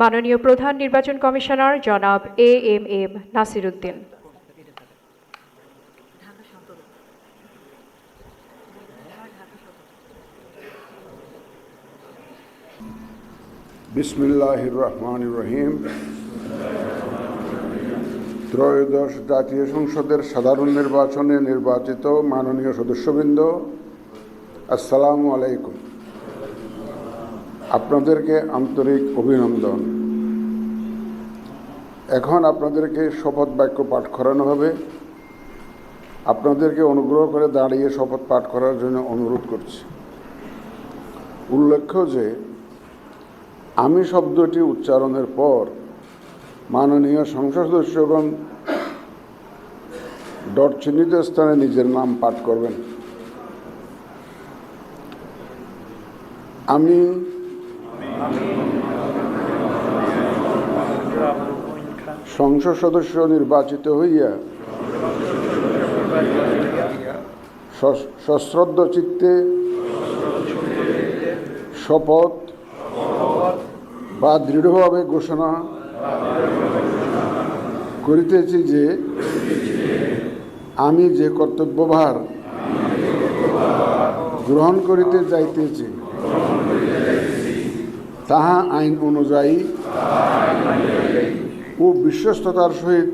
মাননীয় প্রধান নির্বাচন কমিশনার জনাব এএমএম নাসির উদ্দিন। বিসমিল্লাহির রহমানির রহিম। ত্রয়োদশ জাতীয় সংসদের সাধারণ নির্বাচনে নির্বাচিত মাননীয় সদস্যবৃন্দ, আসসালামু আলাইকুম। আপনাদেরকে আন্তরিক অভিনন্দন। এখন আপনাদেরকে শপথ বাক্য পাঠ করানো হবে। আপনাদেরকে অনুগ্রহ করে দাঁড়িয়ে শপথ পাঠ করার জন্য অনুরোধ করছি। উল্লেখ্য যে আমি শব্দটি উচ্চারণের পর মাননীয় সংসদ সদস্যগণ ডট চিহ্নিত স্থানে নিজের নাম পাঠ করবেন। আমি সংসদ সদস্য নির্বাচিত হইয়া সশ্রদ্ধ চিত্তে শপথ বা দৃঢ়ভাবে ঘোষণা করিতেছি যে আমি যে কর্তব্যভার গ্রহণ করিতে যাইতেছি তাহা আইন অনুযায়ী ও বিশ্বস্ততার সহিত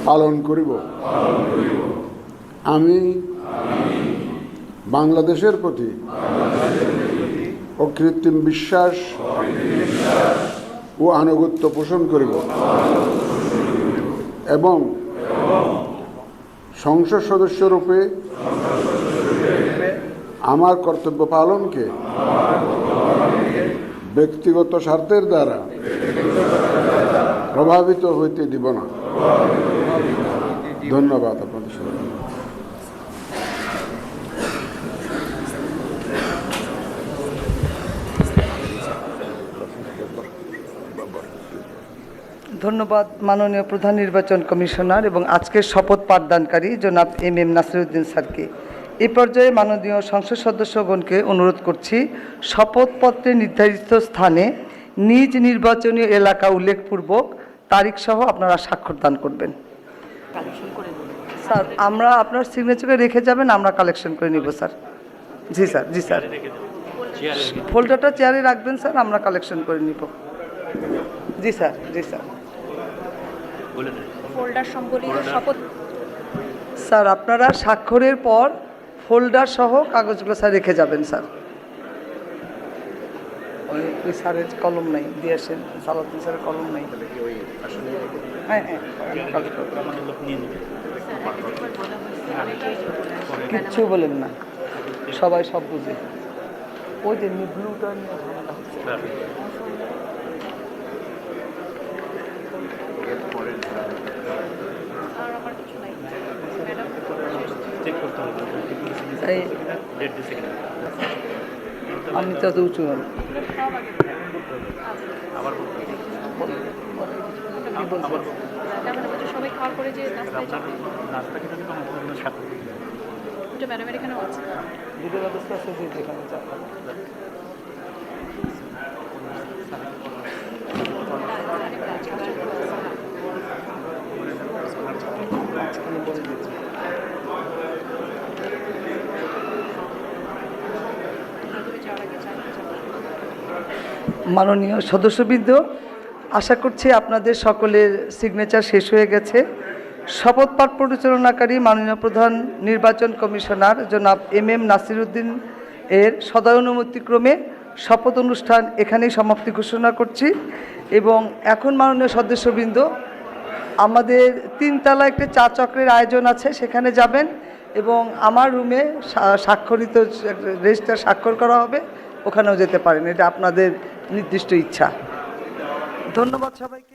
পালন করিব। আমি বাংলাদেশের প্রতি অকৃত্রিম বিশ্বাস ও আনুগত্য পোষণ করিব এবং সংসদ সদস্যরূপে আমার কর্তব্য পালনকে ব্যক্তিগত স্বার্থের দ্বারা প্রভাবিত হইতে দিব না। ধন্যবাদ আপনাদের সবাই। ধন্যবাদ মাননীয় প্রধান নির্বাচন কমিশনার এবং আজকের শপথ পাঠদানকারী জনাব এমএম নাসির উদ্দিন স্যারকে। এই পর্যায়ে মাননীয় সংসদ সদস্যগণকে অনুরোধ করছি শপথপত্রে নির্ধারিত স্থানে নিজ নির্বাচনী এলাকা উল্লেখপূর্বক তারিখ সহ আপনারা স্বাক্ষর দান করবেন। স্যার আমরা আপনার সিগনেচারে রেখে যাবেন, আমরা কালেকশন করে নিব স্যার। জি স্যার, জি স্যার, ফোল্ডারটা চেয়ারে রাখবেন স্যার, আমরা কালেকশন করে নিব। জি স্যার, জি স্যার। ফোল্ডার সম্বলিত শপথ। স্যার আপনারা স্বাক্ষরের পর ফোল্ডার সহ কাগজগুলো স্যার রেখে যাবেন স্যার। ওই স্যারের কলম নাই, দিয়ে আসেন। সালাউদ্দিন স্যারের কলম নাই। হ্যাঁ হ্যাঁ, কিচ্ছু বলেন না, সবাই সব বুঝে। ওই যে ব্লুটা নিয়ে ঝামেলা হচ্ছে। আমি তো উঁচু সবাই খাওয়ার পরে যে ম্যাডামের এখানেও আছে দুটো ব্যবস্থা আছে যেখানে মাননীয় সদস্যবৃন্দ, আশা করছি আপনাদের সকলের সিগনেচার শেষ হয়ে গেছে। শপথ পাঠ পরিচালনাকারী মাননীয় প্রধান নির্বাচন কমিশনার জনাব এমএম নাসির উদ্দিন এর সদয়ানুমতিক্রমে শপথ অনুষ্ঠান এখানেই সমাপ্তি ঘোষণা করছি। এবং এখন মাননীয় সদস্যবৃন্দ, আমাদের 3 তলা একটি চা চক্রের আয়োজন আছে, সেখানে যাবেন এবং আমার রুমে স্বাক্ষরিত রেজিস্টার স্বাক্ষর করা হবে, ওখানেও যেতে পারেন। এটা আপনাদের নির্দিষ্ট ইচ্ছা। ধন্যবাদ সবাইকে।